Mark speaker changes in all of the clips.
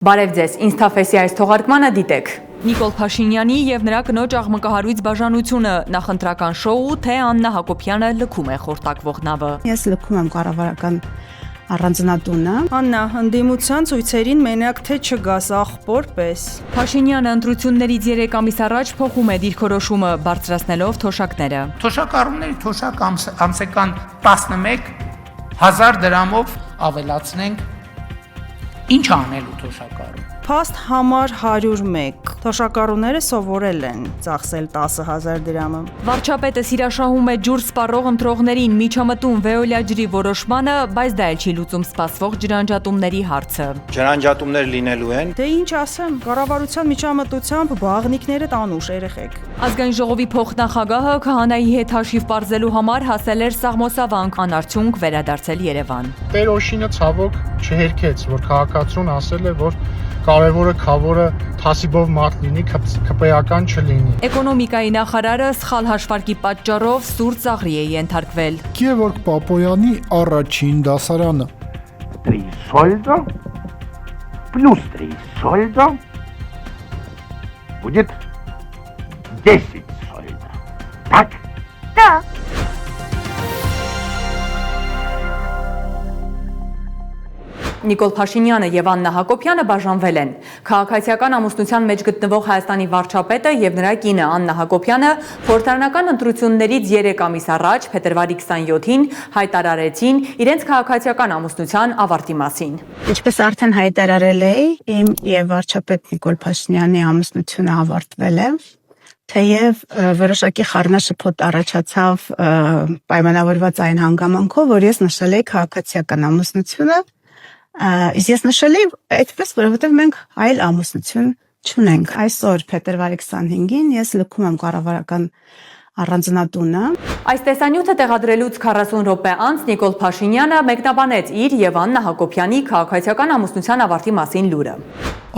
Speaker 1: Բարև ձեզ, Ինստաֆեսի այս թողարկմանը դիտեք։
Speaker 2: Նիկոլ Փաշինյանի եւ նրա կնոջ աղմկահարույց բաժանությունը նախընտրական շոու, թե Աննա Հակոբյանը լքում է խորտակվող նավը։
Speaker 3: Ես լքում եմ կառավարական առանձնատունը։
Speaker 4: Աննա, ընդդիմության ցույցերին մենակ թե չգաս աղբոր պես։
Speaker 2: Փաշինյանը ընտրություններից 3 ամիս առաջ փոխում է դիրքորոշումը, բարձրացնելով թոշակները։
Speaker 5: Թոշակառուների թոշակ ամսական 11,000 դրամով ավելացնենք։ Ինչ անելու թոշակառու։
Speaker 4: Փաստ համար 101։ Թոշակառուները սովորել են ծախսել 10,000 դրամը։
Speaker 2: Վարչապետը սիրաշահում է ջուր սպառող ընտրողներին միջամտում Վեոլիա ջրի որոշմանը, բայց դա էլ չի լուծում սպասվող ջրանջատումների հարցը։
Speaker 6: Ջրանջատումներ լինելու են։
Speaker 4: Դե ինչ ասեմ, կառավարության միջամտությամբ բաղնիկները տանուշ երեխեք։
Speaker 2: Ազգային ժողովի փոխնախագահը քահանայի հետ հաշիվ պարզելու համար հասել էր Սաղմոսավանք, անարդյունք վերադարձել Երևան։
Speaker 7: Տերոշինը ցավոք չհերքեց, որ քաղաքացուն ասել է, որ կարևորը քավորը թասիբով մարդ լինի, քպեական չլինի։
Speaker 2: Էկոնոմիկայի նախարարը սխալ հաշվարկի պատճառով սուր ծաղրի է ենթարկվել։
Speaker 8: Գևորգ Պապոյանի առաջին դասարանը։
Speaker 9: 3 сольдо плюс 3 сольдо будет 10 сольдо. Так?
Speaker 1: Да. Նիկոլ Փաշինյանը եւ Աննա Հակոբյանը բաժանվել են։ Քաղաքացիական ամուսնության մեջ գտնվող Հայաստանի վարչապետը եւ նրա կինը Աննա Հակոբյանը խորհրդարանական ընտրություններից 3 ամիս առաջ, փետրվարի 27-ին հայտարարեցին իրենց քաղաքացիական ամուսնության ավարտի մասին։
Speaker 3: Ինչպես արդեն հայտարարել էի, իմ եւ վարչապետ Նիկոլ Փաշինյանի ամուսնությունը ավարտվել է։ Թեև որոշակի խառնաշփոթ առաջացավ պայմանավորված այն հանգամանքով, որ ես նշել էի քաղաքացիական ամուսնությունը, ես նշել էի այդպես, որովհետև մենք այլ ամուսնություն չունենք։ Այսօր փետրվարի 25-ին ես լքում եմ կառավարական առանձնատունը։
Speaker 1: Այս տեսանյութը տեղադրելուց 40 րոպե անց Նիկոլ Փաշինյանը մեկնաբանեց իր եւ Աննա Հակոբյանի քաղաքացիական ամուսնության ավարտի մասին լուրը։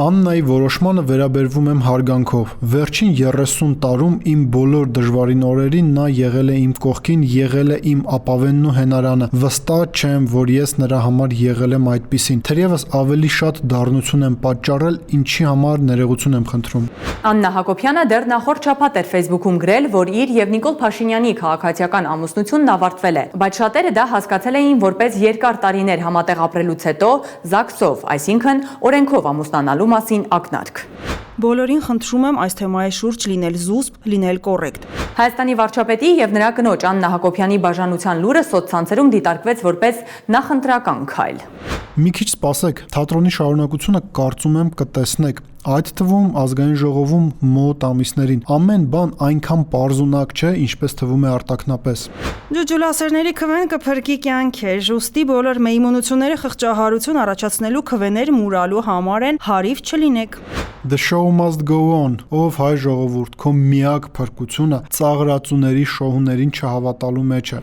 Speaker 8: Աննայի որոշմանը վերաբերվում եմ հարգանքով։ Վերջին 30 տարում իմ բոլոր դժվարին օրերին նա եղել է իմ կողքին, եղել է իմ ապավենն ու հենարանը։ Վստահ չեմ, որ ես նրա համար եղել եմ այդպիսին։ Թերևս ավելի շատ դառնություն եմ պատճառել, ինչի համար ներողություն եմ խնդրում։
Speaker 1: Աննա Հակոբյանը դեռ նախորդ շաբաթ էր Facebook-ում գրել, որ իր եւ Նիկոլ Փաշինյանի քաղաքացիական ամուսնությունն ավարտվել է, բայց շատերը դա հասկացել էին որպես երկար տարիներ համատեղ ապրելուց հետո ԶԱԳՍ-ով, այսինքն օրենքով ամուսնանալու մասին ակնարկ։
Speaker 4: Բոլորին խնդրում եմ այս թեմայի շուրջ լինել զուսպ, լինել կոռեկտ։
Speaker 1: Հայաստանի վարչապետի եւ նրա կնոջ Աննա Հակոբյանի բաժանության լուրը սոցցանցերում դիտարկվեց որպես նախընտրական քայլ։
Speaker 8: Մի քիչ սպասեք, թատրոնի շարունակությունը կարծում եմ կտեսնեք։ Այդ թվում ազգային ժողովում մոտ ամիսներին ամեն բան այնքան պարզունակ չէ, ինչպես թվում է արտակնապես։
Speaker 4: Ջուջուլասերների քվեն կփրկի կյանքեր, ուստի բոլոր մեյմունությունները խղճահարություն առաջացնելու քվեներ մուրալու համար են, հարիվ չլինեք։
Speaker 8: The show must go on, ով հայ ժողովուրդ, քո միակ փրկությունը ծաղրածուների շոուներին չհավատալու մեջ է։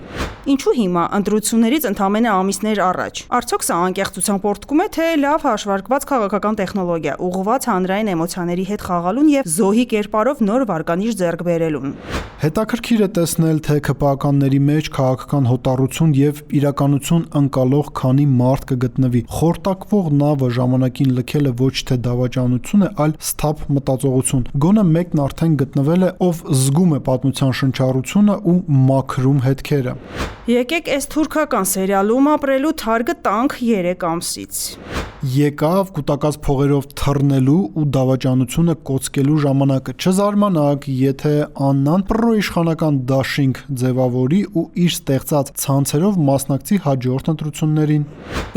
Speaker 4: Ինչու հիմա ընտրություններից ընդամենը ամիսներ առաջ։ Արդյոք սա անկեղծության պորտկում է, թե լավ հաշվարկված քաղաքական տեխնոլոգիա, ուղղված հանրային էմոցիաների հետ խաղալուն եւ զոհի կերպարով նոր վարկանիշ ձեռք բերելուն։
Speaker 8: Հետաքրքիր է տեսնել, թե ԿՊԱ-կանների մեջ քաղաքական հոտառություն եւ իրականություն ընկալող քանի մարդ կգտնվի։ Խորտակվող նավը ժամանակին լքելը ոչ թե դավաճանություն է, այլ սթափ մտածողություն։ Գոնե մեկն արդեն գտնվել է, ով զգում է պատմության շնչառությունը ու մաքրում հետքերը։
Speaker 4: Եկեք այս թուրքական սերիալում ապրելու թարգը տանք 3 ամսից։
Speaker 8: Եկավ կուտակած փողերով թռնելու ու դավաճանությունը կոծկելու ժամանակը։ Չզարմանաք, եթե Աննան պրոիշխանական դաշինք ձևավորի ու իր ստեղծած ցանցերով մասնակցի հաջորդ ընտրություններին։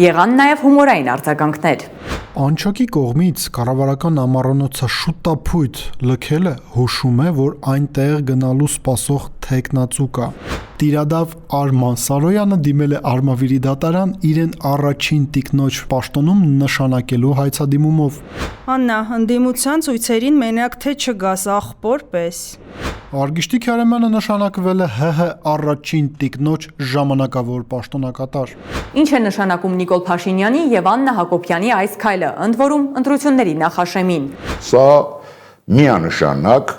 Speaker 1: Եղան նաև հումորային արձագանքներ։
Speaker 8: Անչակի կողմից կառավարական ամառանոցը շուտապույտ լքելը հուշում է, որ այնտեղ գնալու սպասող թեկնածու կա։ Տիրադավ Արման Սարոյանը դիմել է Արմավիրի դատարան իրեն առաջին տիկնոջ պաշտոնում նշանակելու հայցադիմումով։
Speaker 4: Աննա, ընդդիմության ցույցերին մենակ թե չգաս աղբոր պես։
Speaker 8: Արգիշտի Քարեմյանը նշանակվել է ՀՀ առաջին տիկնոջ ժամանակավոր պաշտոնակատար։
Speaker 1: Ինչ է նշանակում Նիկոլ Փաշինյանի եւ Աննա Հակոբյանի այս քայլը, ընդ որում ընտրությունների նախաշեմին։
Speaker 10: Սա միանշանակ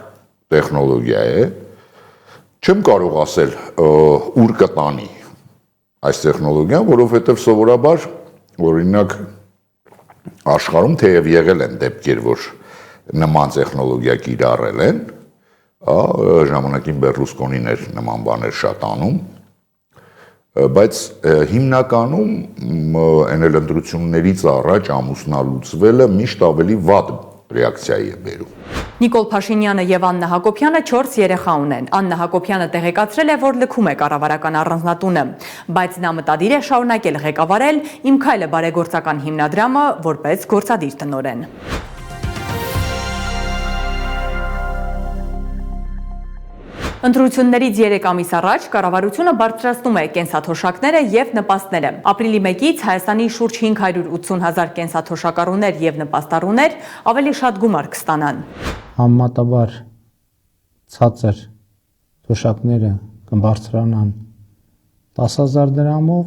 Speaker 10: տեխնոլոգիա է։ Չեմ կարող ասել ուր կտանի այս տեխնոլոգիան, որովհետև սովորաբար օրինակ Աշխարհում թեև եղել են դեպքեր, որ նման տեխնոլոգիա կիրառել են, ժամանակին Բեռլուսկոնին էր նման բաներ շատ անում, բայց հիմնականում այն ընտրություններից առաջ ամուսնալուծվելը միշտ ավելի վատ ռեակցիայի է բերում։
Speaker 1: Նիկոլ Փաշինյանը եւ Աննա Հակոբյանը 4 երեխա ունեն։ Աննա Հակոբյանը տեղեկացրել է, որ լքում է կառավարական առանձնատունը, բայց նա մտադիր է շարունակել ղեկավարել Իմ քայլը բարեգործական հիմնադրամը որպես գործադիր տնօրեն։ Ընտրություններից 3 ամիս առաջ կառավարությունը բարձրացնում է կենսաթոշակները եւ նպաստները։ Ապրիլի 1-ից Հայաստանի շուրջ 580,000 կենսաթոշակառուներ եւ նպաստառուներ ավելի շատ գումար կստանան։
Speaker 11: Համեմատաբար ցածր թոշակները կբարձրանան 10,000 դրամով,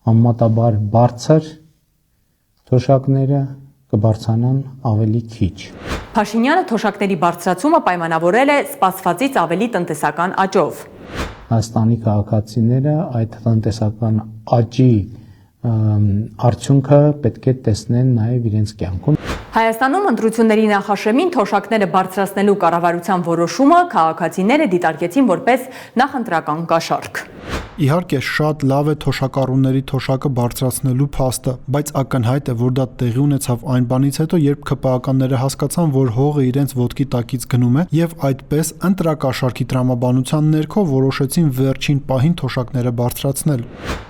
Speaker 11: համեմատաբար բարձր թոշակները կբարձրանան ավելի քիչ։
Speaker 1: Փաշինյանը թոշակների բարձրացումը պայմանավորել է սպասվածից ավելի տնտեսական աճով։
Speaker 11: Հայաստանի քաղաքացիները այդ տնտեսական աճի արդյունքը պետք է տեսնեն նաև իրենց կյանքում։
Speaker 1: Հայաստանում ընտրությունների նախաշեմին թոշակները բարձրացնելու կառավարության որոշումը քաղաքացիները դիտարկեցին որպես նախընտրական կաշառք։
Speaker 8: Իհարկե շատ լավ է թոշակառուների թոշակը բարձրացնելու փաստը, բայց ակնհայտ է, որ դա տեղի ունեցավ այն բանից հետո, երբ ՔՊԱ-ականները հասկացան, որ հողը իրենց ոտքի տակից գնում է, եւ այդպես ընտրակաշառքի տրամաբանության ներքո որոշեցին վերջին պահին թոշակները բարձրացնել։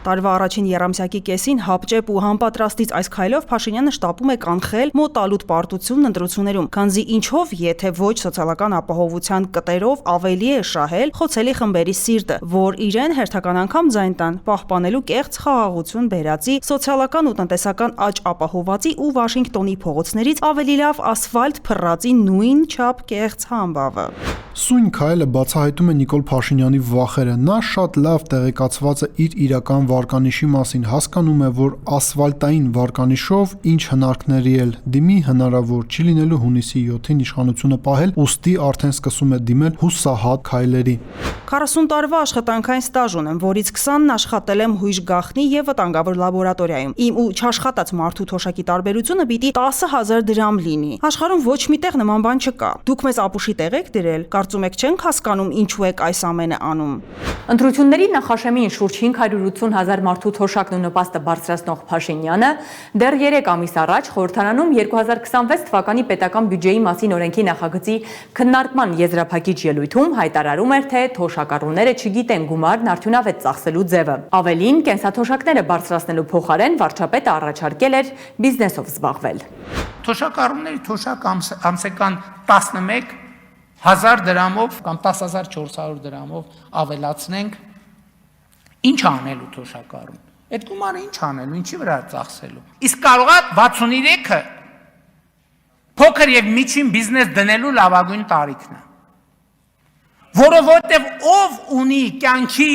Speaker 4: Տարվա առաջին եռամսյակի կեսին հապճեպ ու համապատրաստից այս քայլով Փաշինյանը շտապում է կանխել մոտալուտ պարտությունն ընտրություններում, քանզի ինչով, եթե ոչ սոցիալական ապահովության կտերով ավելի է շահել խոցելի խմբերի սիրտը, որ իրեն հերթական անգամ ձայն տան, պահպանելու կեղծ խաղաղություն բերածի, սոցիալական ու տնտեսական աճ ապահովածի ու Վաշինգտոնի փողոցներից ավելի լավ ասֆալտ փռածի նույն չափ կեղծ համբավը։
Speaker 8: Սույն քայլը բացահայտում է Նիկոլ Փաշինյանի վախերը։ Նա շատ լավ տեղեկացված է իր իրական վարկանիշի մասին, հասկանում է, որ ասֆալտային վարկանիշով ինչ հնարքների էլ դիմի հնարավոր չի լինելու հունիսի 7-ին իշխանությունը պահել, ուստի արդեն սկսում է դիմել հուսահատ քայլերի։
Speaker 4: 40 տարվա աշխատանքային ստաժ ունեմ, որից 20-ն աշխատել եմ հույժ գաղտնի եւ վտանգավոր լաբորատորիայում։ Իմ ու չաշխատած մարդու թոշակի տարբերությունը պիտի 10,000 դրամ լինի։ Աշխարհում ոչ միտեղ նման բան չկա։ Դուք մեզ ապուշի տեղ եք դրել, կարծում եք չենք հասկանում ինչու եք այս ամենը անում։
Speaker 1: Ընտրությունների նախաշեմին շուրջ 580,000 մարդու թոշակն ու նպաստը բարձրացնող Փաշինյանը դեռ 3 ամիս առաջ խորհրդարանում 2026 թվականի պետական բյուջեի մասին օրենքի նախագծի քննարկման եզրափակիչ ելույթում հայտարարում էր, թե թոշակառուները չգիտեն գումարն արդյունավետ ծախսելու ձևը։ Ավելին, կենսաթոշակները բարձրացնելու փոխարեն վարչապետը առաջարկել էր բիզնեսով զբաղվել։
Speaker 5: Թոշակառուների թոշակ ամսական 11,000 դրամով կամ 10,400 դրամով ավելացնենք, ինչ անելու թոշակառուն։ Այդ գումարը ինչ անելու, ինչի վրա ծախսելու։ Իսկ կարող է 63-ը փոքր եւ միջին բիզնես դնելու լավագույն տարիքն է։ Որովհետև ով ունի կյանքի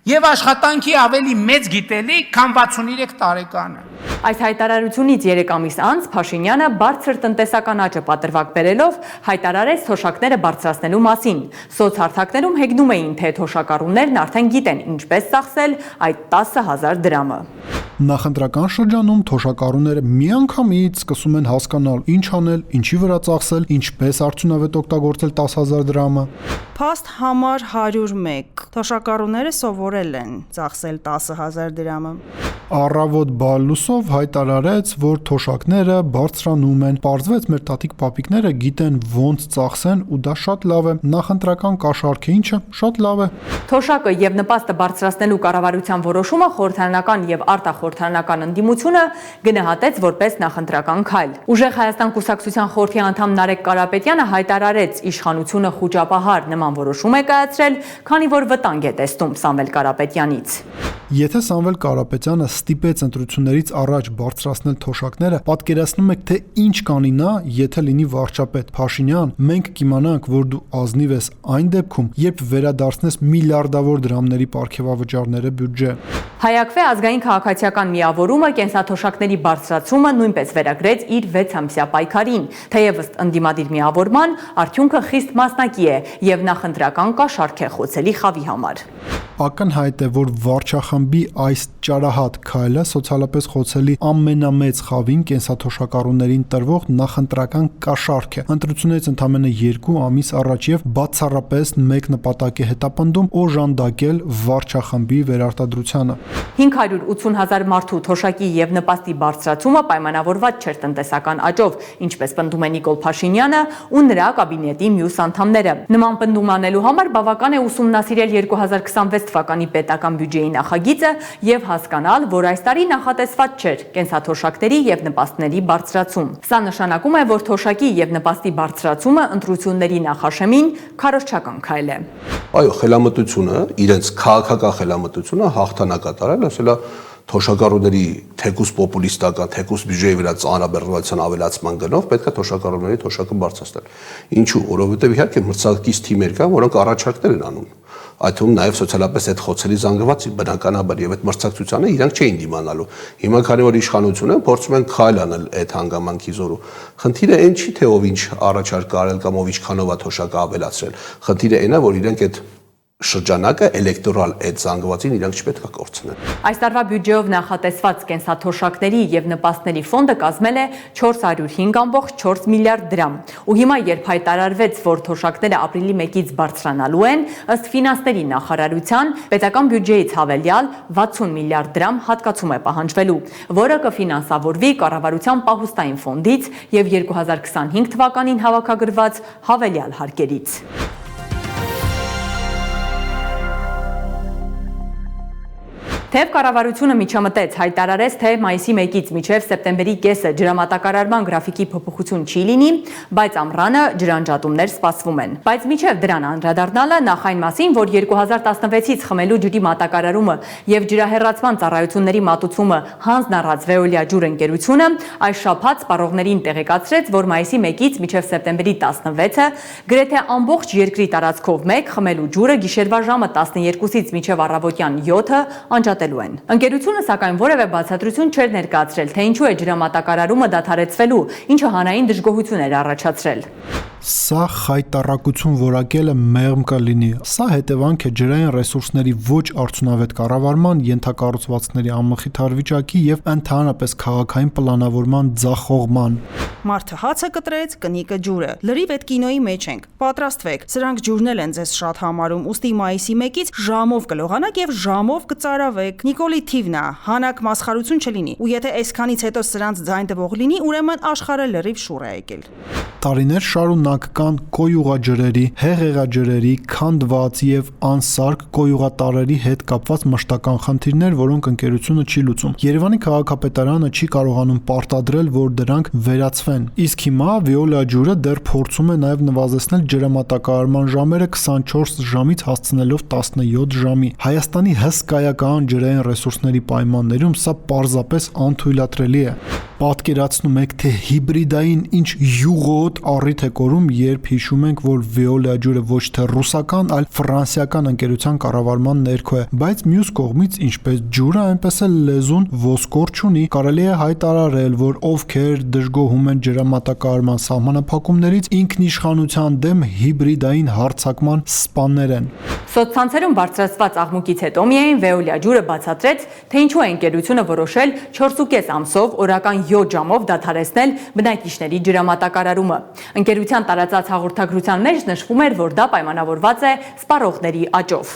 Speaker 5: եւ աշխատանքի ավելի մեծ գիտելիք, քան 63 տարեկանը։
Speaker 1: Այս հայտարարությունից 3 ամիս անց Փաշինյանը բարձր տնտեսական աճը պատրվակ բերելով հայտարարեց թոշակները բարձրացնելու մասին։ Սոցհարթակներում հեգնում էին, թե թոշակառուներն արդեն գիտեն ինչպես ծախսել այդ 10,000 դրամը։
Speaker 8: Նախընտրական շրջանում թոշակառուները միանգամից սկսում են հասկանալ ինչ անել, ինչի վրա ծախսել, ինչպես արդյունավետ օգտագործել 10,000 դրամը։
Speaker 4: Փաստ համար 101 թոշակառուները սովորել են ծախսել 10,000 դրամը։
Speaker 8: Առավոտ Բալուսով հայտարարեց, որ թոշակները բարձրանում են։ Պարզվեց մեր տատիկ պապիկները գիտեն ոնց ծախսեն ու դա շատ լավ է։ Նախընտրական կաշառք է, ինչը շատ լավ է։
Speaker 1: Թոշակը եւ նպաստը բարձրացնելու կառավարության որոշումը խորհրդարանական եւ արտախորհրդարանական ընդդիմությունը գնահատեց որպես նախընտրական քայլ։ Ուժեղ Հայաստան կուսակցության խորհրդի անդամ Նարեկ Կարապետյանը հայտարարեց, իշխանությունը խոճապահար նման որոշում է կայացրել, քանի որ վտանգ է տեսնում Սամվել Կարապետյանից։
Speaker 8: Եթե Սամվել Կարապետյանը ստիպեց ընտրություններից առաջ բարձրացնել թոշակները, պատկերացնում եք, թե ինչ կանի նա, եթե լինի վարչապետ։ Փաշինյան, մենք կիմանանք, որ դու ազնիվ ես այն դեպքում, երբ վերադարձնես միլիարդավոր դրամների պարգևավճարները բյուջե։
Speaker 1: Հայակվե ազգային քաղաքացիական միավորումը կենսաթոշակների բարձրացումը նույնպես վերագրեց իր 6 ամսյա պայքարին, թեև ըստ ընդդիմադիր միավորման արդյունքը խիստ մասնակի է եւ նախընտրական կաշառք է խոցելի խավի համար։
Speaker 8: Ակնհայտ է, որ վարչախմբի այս ճարահատ քայլը սոցիալապես խոցելի ամենամեծ խավին կենսաթոշակառուներին տրվող նախընտրական կաշառք է։ Ընտրություններից ընդամենը 2 ամիս առաջ եւ բացառապես մեկ նպատակ է հետապնդում՝ օժանդակել վարչախմբի վերարտադրությանը։
Speaker 1: 580,000 մարդու թոշակի եւ նպաստի բարձրացումը պայմանավորված չէր տնտեսական աճով, ինչպես պնդում է Նիկոլ Փաշինյանը ու նրա կաբինետի մյուս անդամները։ Նման պնդում անելու համար բավական է ուսումնասիրել 2026 թվականի պետական բյուջեի նախագիծը եւ հասկանալ, որ այս տարի նախատեսված չէր կենսաթոշակների եւ նպաստների բարձրացում։ Սա նշանակում է, որ թոշակի եւ նպաստի բարձրացումը ընտրությունների նախաշեմին քարոզչական քայլ է։
Speaker 12: Այո, խելամտությունը, իրենց քաղաքական խելամտությունը հաղթանակ է տարել, ասել է թոշակառուների թեկուս պոպուլիստական, թեկուս բյուջեի վրա ծանրաբեռնվածության ավելացման գնով պետք է թոշակառուների թոշակը բարձրացնել։ Ինչու՞, որովհետև իհարկե մրցակից թիմեր կան, որոնք առաջարկներ են անում։ Այդ թվում նաև սոցիալապես այդ խոցելի զանգվածի բնականաբար եւ այդ մրցակցությանը իրանք չէին դիմանալու։ Հիմա քանի որ իշխանությունը փորձում են քայլ անել այդ հանգամանքի զորու։ Խնդիրը այն չի, թե ով ինչ առաջարկ արել կամ ով ինչքանով է թոշակը ավելացրել։ Խնդիրը այն է, որ իրենք այդ շրջանակը էլեկտորալ այդ զանգվածին իրանք չպետք է կորցնեն։
Speaker 1: Այս տարվա բյուջեով նախատեսված կենսաթոշակների եւ նպաստների ֆոնդը կազմել է 405.4 միլիարդ դրամ։ Ու հիմա, երբ հայտարարվեց, որ թոշակները ապրիլի 1-ից բարձրանալու են, ըստ ֆինանսների նախարարության, պետական բյուջեից հավելյալ 60 միլիարդ դրամ հատկացում է պահանջվելու, որը կֆինանսավորվի կառավարության պահուստային ֆոնդից եւ 2025 թվականին հավաքագրված հավելյալ հարկերից։ Թեև կառավարությունը միջամտեց, հայտարարեց, թե մայիսի 1-ից մինչև սեպտեմբերի կեսը ջրամատակարարման գրաֆիկի փոփոխություն չի լինի, բայց ամռանը ջրանջատումներ սպասվում են։ Բայց մինչև դրան անդրադառնալը նախ այն մասին, որ 2016-ից խմելու ջրի մատակարարումը եւ ջրահեռացման ծառայությունների մատուցումը հանձն առած Veolia ջուր ընկերությունը այս շաբաթ սպառողներին տեղեկացրեց, որ մայիսի 1-ից մինչև սեպտեմբերի 16-ը գրեթե ամբողջ երկրի տարածքով մեկ խմելու ջուրը գիշերվա ժամը 12-ից մինչև առավոտյան 7-ը անջատել են։ Ընկերությունը սակայն որևէ բացատրություն չէր ներկայացրել, թե ինչու է ջրամատակարարումը դադարեցվելու, ինչը հանրային դժգոհություն էր առաջացրել։
Speaker 8: Սա խայտառակություն որակելը մեղմ կլինի։ Սա հետևանք է ջրային ռեսուրսների ոչ արդյունավետ կառավարման, ենթակառուցվածքների անմխիթար վիճակի եւ ընդհանրապես քաղաքային պլանավորման ձախողման։
Speaker 4: Մարդը հացը կտրեց, կնիկը ջուրը։ Լրիվ այդ կինոյի մեջ ենք։ Պատրաստվեք, սրանք ջուրն են ձեզ շատ համարում, ուստի մայիսի 1-ից ժամով կլողանաք եւ ժամով կծարավեք։ Նիկոլի թիվն է, հանակ մասխարություն չլինի։ Ու եթե այսքանից հետո սրանց ձայն տվող լինի, ուրեմն աշխարհը լրիվ շուռ է եկել։
Speaker 8: Տարիներ շարունակ կան կոյուղաջրերի, հեղեղաջրերի, քանդված եւ անսարք կոյուղատարերի հետ կապված մշտական խնդիրներ, որոնք ընկերությունը չի լուծում։ Երևանի քաղաքապետարանը չի կարողանում պարտադրել, որ դրանք վերացվեն։ Իսկ հիմա Veolia ջուրը դեռ փորձում է նաեւ նվազեցնել ջրամատակարարման ժամերը 24 ժամից հասցնելով 17 ժամի։ Հայաստանի հսկայական ջրային ռեսուրսների պայմաններում սա պարզապես անթույլատրելի է։ Պատկերացնում եք, թե հիբրիդային ինչ յուղոտ առիթ է կորում, երբ հիշում ենք, որ Veolia ջուրը ոչ թե ռուսական, այլ ֆրանսիական ընկերության կառավարման ներքո է, բայց մյուս կողմից ինչպես ջուրը, այնպես էլ լեզուն ոսկոր չունի։ Կարելի է հայտարարել, որ ովքեր դժգոհում են ջրամատակարարման սահմանափակումներից, ինքնիշխանության դեմ հիբրիդային հարձակման սպաներ են։
Speaker 1: Սոցցանցերում բարձրացված աղմուկից հետո միայն Veolia ջուրը բացատրեց, թե ինչու է ընկերությունը որոշել 4.5 ամսով օրական 7 ժամով դադարեցնել բնակիչների ջրամատակարարումը։ Ընկերության տարածած հաղորդագրության մեջ նշվում էր, որ դա պայմանավորված է սպառողների աճով։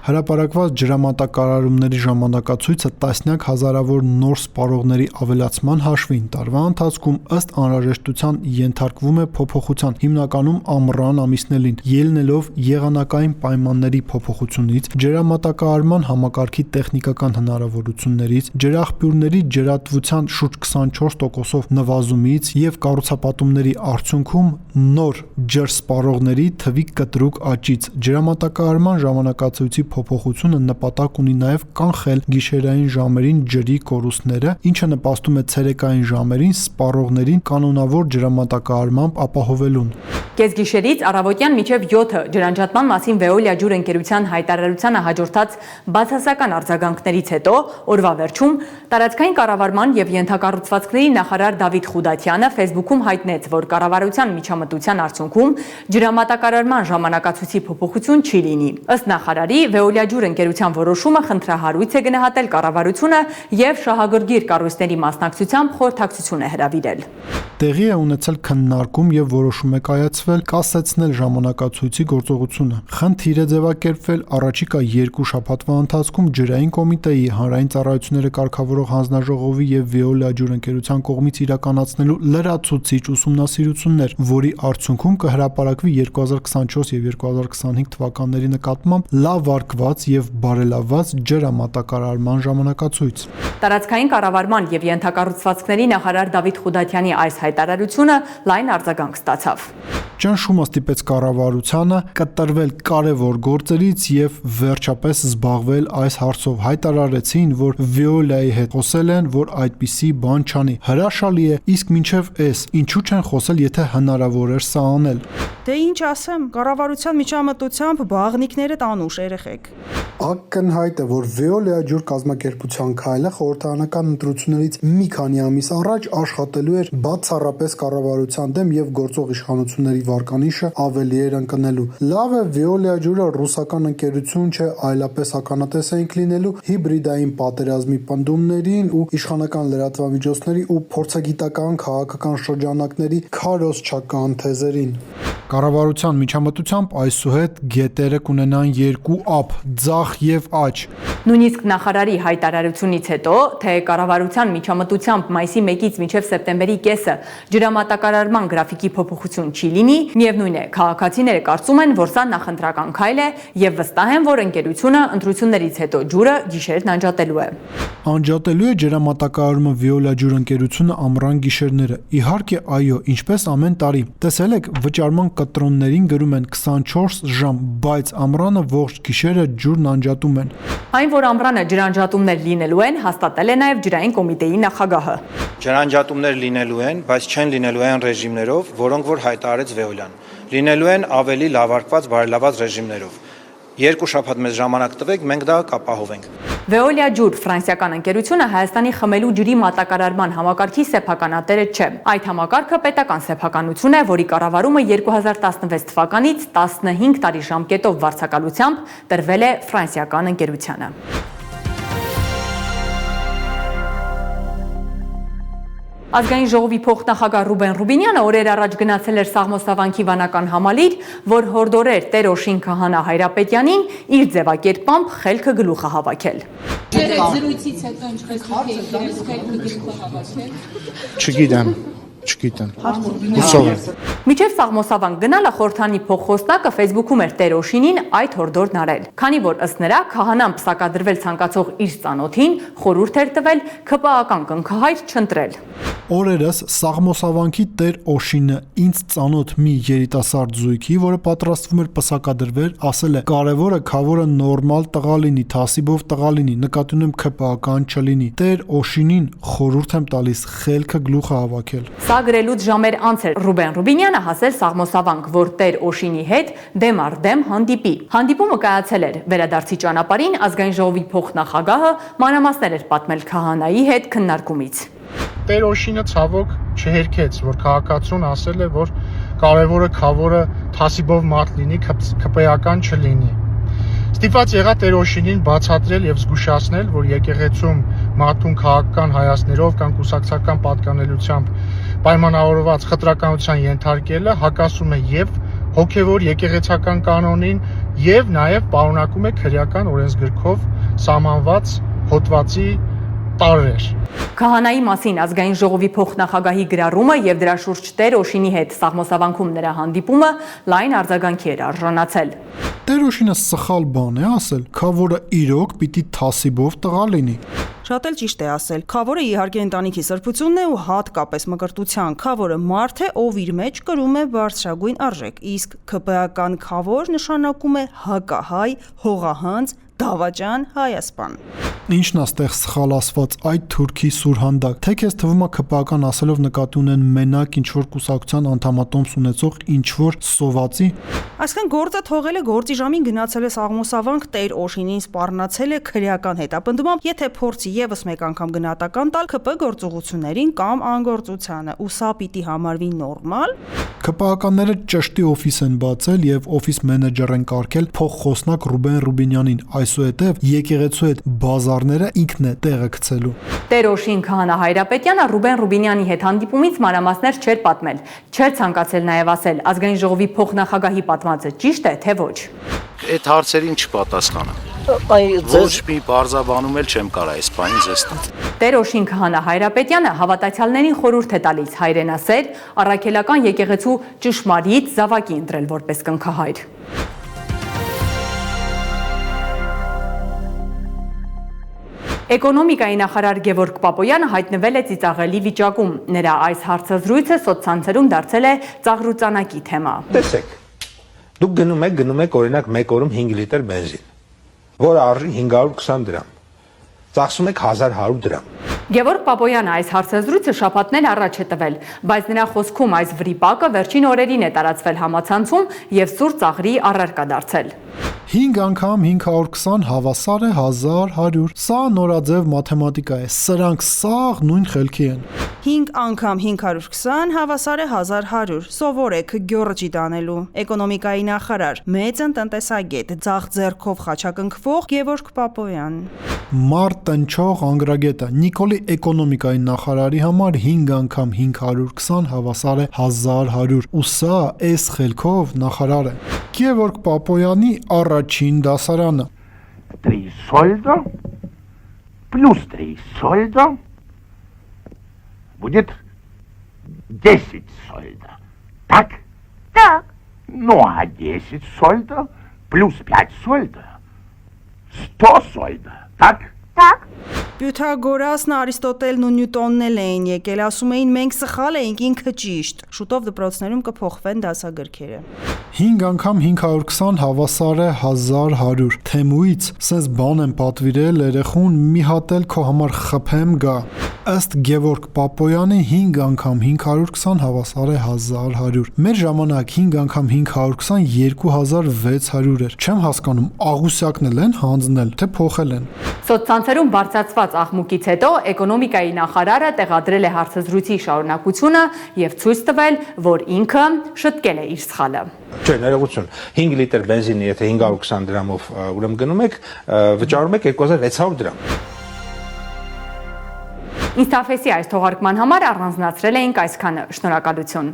Speaker 8: Հրապարակված ջրամատակարարումների ժամանակացույցը տասնյակ հազարավոր նոր սպառողների ավելացման հաշվին տարվա ընթացքում ըստ անհրաժեշտության ենթարկվում է փոփոխության, հիմնականում ամռան ամիսներին, ելնելով եղանակային պայմանների փոփոխությունից, ջրամատակարարման համակարգի տեխնիկական հնարավորություններից, ջրաղբյուրների ջրատվության շուրջ 24%-ով նվազումից եւ կառուցապատումների արդյունքում նոր ջրսպառողների թվի կտրուկ աճից։ Ջրամատակարարման ժամանակացույցի փոփոխությունը նպատակ ունի նաև կանխել գիշերային ժամերին ջրի կորուստները, ինչը նպաստում է ցերեկային ժամերին սպառողներին կանոնավոր ջրամատակարարմամբ ապահովելուն։
Speaker 1: Կեսգիշերից առավոտյան մինչև 7-ը ջրանջատման մասին Veolia ջուր ընկերության հայտարարությանը հաջորդած բացասական արձագանքներից հետո օրվա վերջում տարածքային կառավարման եւ ենթակառուցվածքների նախարար Դավիթ Խուդատյանը Facebook-ում հայտնեց, որ կառավարության միջամտության արդյունքում ջրամատակարարման ժամանակացույցի փոփոխություն չի լինի։ Ըստ նախարարի, Veolia ջուր ընկերության որոշումը խնդրահարույց է գնահատել կառավարությունը եւ շահագրգիռ կառույցների մասնակցությամբ խորհրդակցություն է հրավիրել։
Speaker 8: Տեղի է ունեցել քննարկում եւ որոշում է կայացվել կասեցնել ժամանակացույցի գործողությունը։ Խնդիր է ձևակերպվել առաջիկա 2 շաբաթվա ընթացքում ջրային կոմիտեի, հանրային ծառայությունները կարգավորող հանձնաժողովի եւ Veolia ջուր ընկերության կողմից իրականացնելու լրացուցիչ ուսումնասիրություններ, որի արդյունքում կհրապարակվի 2024 եւ 2025 թվականների նկատմամբ լավարկված եւ բարելավված ջրամատակարարման ժամանակացույց։
Speaker 1: Տարածքային կառավարման եւ ենթակառուցվածքների նախարար Դավիթ Խուդատյանի այս հայտարարությունը լայն արձագանք ստացավ։
Speaker 8: Ճնշումը ստիպեց կառավարությանը կտրվել կարևոր գործերից եւ վերջապես զբաղվել այս հարցով։ Հայտարարեցին, որ Veolia-ի հետ խոսել են, որ այդպիսի բան չանի։ Հրաշալի է, իսկ մինչև էս ինչու չեն խոսել, եթե հնարավոր էր սա անել։
Speaker 4: Դե ինչ ասեմ, կառավարության միջամտությամբ բաղնիկները տանուշ երեխեք։
Speaker 8: Ակնհայտ է, որ Veolia ջուր կազմակերպության քայլը խորհրդարանական ընտրություններից մի քանի ամիս առաջ աշխատելու էր բացառապես կառավարության դեմ եւ գործող իշխանությունների վարկանիշը ավելի էր ընկնելու։ Լավ է, Veolia ջուրը ռուսական ընկերություն չէ, այլապես ականատես էինք լինելու հիբրիդային պատերազմի պնդումներին ու իշխանական լրատվամիջոցների ու փորձագիտական քաղաքական շրջանակների քարոզչական թեզերին։ Կառավարության միջամտությամբ այսուհետ գետերը կունենան 2 ափ՝ ձախ եւ աջ։
Speaker 1: Նույնիսկ նախարարի հայտարարությունից հետո, թե կառավարության միջամտությամբ մայիսի 1-ից մինչև սեպտեմբերի կեսը ջրամատակարարման գրաֆիկի փոփոխություն չի լինի, միևնույն է, քաղաքացիները կարծում են, որ սա նախընտրական քայլ է եւ վստահ են, որ ընկերությունը ընտրություններից հետո ջուրը գիշերն անջատելու է։
Speaker 8: Անջատելու է ջրամատակարարումը Veolia ջուր ընկերությունը ամռան գիշերները։ Իհարկե, այո, ինչպես ամեն տարի։ Տեսել եք, վճարման կտրոններին գրում են 24 ժամ, բայց ամռանը ողջ գիշերը ջուրն անջատում են։
Speaker 1: Այն, որ ամռանը ջրանջատումներ լինելու են, հաստատել է նաև ջրային կոմիտեի նախագահը։
Speaker 6: Ջրանջատումներ լինելու են, բայց չեն լինելու այն ռեժիմներով, որոնք որ հայտարարեց Veolia-ն։ Լինելու են ավելի լավարկված, բարելաված ռեժիմներով։ 2 շաբաթ մեզ ժամանակ տվեք, մենք դա կապահովենք։
Speaker 1: Veolia ջուր ֆրանսիական ընկերությունը Հայաստանի խմելու ջրի մատակարարման համակարգի սեփականատերը չէ։ Այդ համակարգը պետական սեփականություն է, որի կառավարումը 2016 թվականից 15 տարի ժամկետով վարձակալությամբ տրվել է ֆրանսիական ընկերությանը։ Ազգային ժողովի փոխնախագահ Ռուբեն Ռուբինյանը օրեր առաջ գնացել էր Սաղմոսավանքի վանական համալիր, որ հորդորեր Տեր Օշին Քահանա Հայրապետյանին իր ձևակերպամբ խելքը գլուխը հավաքել։
Speaker 13: Զրույցից հետո ինչպես խելքը գլուխը հավաքել։
Speaker 7: Չգիտեմ։
Speaker 1: Միջև Սաղմոսավան գնալը խորհրդանի փոխխոսնակը Facebook-ում էր Տեր Օշինին այդ հորդորն արել, քանի որ ըստ նրա քահանան պսակադրվել ցանկացող իր ծանոթին խորհուրդ էր տվել ԿՊԱ-ական կնքահայր չընտրել։
Speaker 8: Օրերս Սաղմոսավանքի Տեր Օշինը ինձ ծանոթ մի երիտասարդ զույգի, որը պատրաստվում էր պսակադրվել, ասել է. կարևորը քավորը նորմալ տղա լինի, թասիբով տղա լինի, նկատի ունեմ ԿՊԱ-ական չլինի։ Տեր Օշինին խորհուրդ եմ տալիս խելքը գլուխը հավաքել։
Speaker 1: Սա գրելուց ժամեր անց էր Ռուբեն Ռուբինյանը հասել Սաղմոսավանք, որ Տեր Օշինի հետ դեմ առ դեմ հանդիպի։ Հանդիպումը կայացել էր վերադարձի ճանապարհին ազգային ժողովի փոխնախագահը մանրամասներ էր պատմել քահանայի հետ քննարկումից։
Speaker 7: Տեր Օշինը ցավոք չհերքեց, որ քաղաքացուն ասել է, որ կարևորը քավորը թասիբով մարդ լինի, ԿՊԱ-ական չլինի։ Ստիպված եղա Տեր Օշինին բացատրել եւ զգուշացնել, որ եկեղեցում մարդուն քաղաքական հայացքներով կամ կուսակցական պատկանելությամբ պայմանավորված խտրականության ենթարկելը հակասում է եւ հոգեվոր եկեղեցական կանոնին եւ նաեւ պարունակում է քրեական օրենսգրքով սահմանված հոդվածի տարրեր։
Speaker 1: Քահանայի մասին ազգային ժողովի փոխնախագահի գրառումը եւ դրա շուրջ Տեր Օշինի հետ Սաղմոսավանքում նրա հանդիպումը լայն արձագանքի էր արժանացել։
Speaker 8: Տեր Օշինը սխալ բան է ասել, քավորը իրոք պիտի թասիբով տղա լինի։
Speaker 4: Շատ էլ ճիշտ է ասել։ Քավորը իհարկե ընտանիքի սրբությունն է ու հատկապես մկրտության։ Քավորը մարդ է, ով իր մեջ կրում է բարձրագույն արժեք, իսկ ԿՊԱ-ական քավոր նշանակում է հակահայ, հողահանձ, Դավաճան Հայասպան։
Speaker 8: Ինչն է ստեղ սխալ ասված այդ թուրքի սուրհանդակ, թե քեզ թվում է ԿՊԱ-կան ասելով նկատի ունեն մենակ ինչ-որ կուսակցության անդամատոմս ունեցող ինչ-որ սովածի։
Speaker 4: Այսքան գործը թողել է գործի ժամին գնացել է Սաղմոսավանք Տեր Օշինին սպառնացել է քրեական հետապնդումով, եթե փորձի եւս մեկ անգամ գնահատական տալ ԿՊ գործողություններին կամ անգործությանը, ու սա պիտի համարվի նորմալ։
Speaker 8: ԿՊԱ-ականները ճշտի օֆիս են բացել եւ օֆիս մենեջեր են կարգել փոխխոսնակ Ռուբեն Ռուբինյանին, այսուհետեւ եկեղեցու հետ բազարները ինքն է տեղը գցելու։
Speaker 1: Տեր Օշին Քահանա Հայրապետյանը Ռուբեն Ռուբինյանի հետ հանդիպումից մանրամասներ չէր պատմել, չէր ցանկացել նաեւ ասել ազգային ժողովի փոխնախագահի պատմածը ճիշտ է թե ոչ։
Speaker 6: Այդ հարցերին չպատասխանը։ Ոչ մի բարձաբանում էլ չեմ կարա այս բանին ձեզ տալ։
Speaker 1: Տեր Օշին Քահանա Հայրապետյանը հավատացյալներին խորհուրդ է տալիս հայրենասեր, առաքելական եկեղեցու ճշմարիտ զավակի ընտրել որպես կնքահայր։ Էկոնոմիկայի նախարար Գևորգ Պապոյանը հայտնվել է ծիծաղելի վիճակում։ Նրա այս հարցազրույցը սոցցանցերում դարձել է ծաղրուծանակի թեմա։
Speaker 14: Տեսեք, դուք գնում եք օրինակ մեկ օրում 5 լիտր բենզին, որը արժի 520 դրամ, ծախսում եք 1100 դրամ։
Speaker 1: Գևորգ Պապոյանը այս հարցազրույցը շաբաթներ առաջ է տվել, բայց նրա խոսքում այս վրիպակը վերջին օրերին է տարածվել համացանցում եւ սուր ծաղրի առարկա դարձել։
Speaker 8: 5 անգամ 520 հավասար է 1100։ Սա նորաձև մաթեմատիկա է։ Սրանք սաղ նույն խելքի են։
Speaker 4: 5 անգամ 520 հավասար է 1100։ Սովորեք գյորջի տանելու։ Էկոնոմիկայի նախարար, մեծ տնտեսագետ, ձախ ձեռքով խաչակնքվող Գևորգ Պապոյան։
Speaker 8: Մարդ տնչող անգրագետը Նիկոլի էկոնոմիկայի նախարարի համար 5 անգամ 520 հավասար է 1100։ Ու սա այս խելքով նախարար է։ Գևորգ Պապոյանի առաջին դասարանը։
Speaker 9: 3 сольдо плюс 3 сольдо будет 10 сольдо. Так? Так. Ну а 10 сольдо плюс 5 сольдо 100 сольдо. Так? Так.
Speaker 4: Պյութագորասն, Արիստոտելն ու Նյուտոնն էլ էին եկել, ասում էին մենք սխալ էինք, ինքը ճիշտ։ Շուտով դպրոցներում կփոխվեն դասագրքերը։
Speaker 8: 5 անգամ 520 հավասար է 1100։ Թեմուից սենց բան եմ պատվիրել երեխուն մի հատ էլ քո համար խփեմ գա։ Ըստ Գևորգ Պապոյանի 5 անգամ 520 հավասար է 1100։ Մեր ժամանակ 5 անգամ 520 2600 էր։ Չեմ հասկանում, աղուսյակն էլ են հանձնել, թե փոխել են։
Speaker 1: Սոցցանցերում բարձրացված աղմուկից հետո էկոնոմիկայի նախարարը տեղադրել է հարցազրույցի շարունակությունը եւ ցույց տվել, որ ինքը շտկել է իր սխալը։
Speaker 14: Չէ, ներողություն, 5 լիտր բենզինի եթե 520 դրամով ուրեմն գնում եք, վճարում եք 2600 դրամ։
Speaker 1: Ինստաֆեսի այս թողարկման համար առանձնացրել էինք այսքանը։ Շնորհակալություն։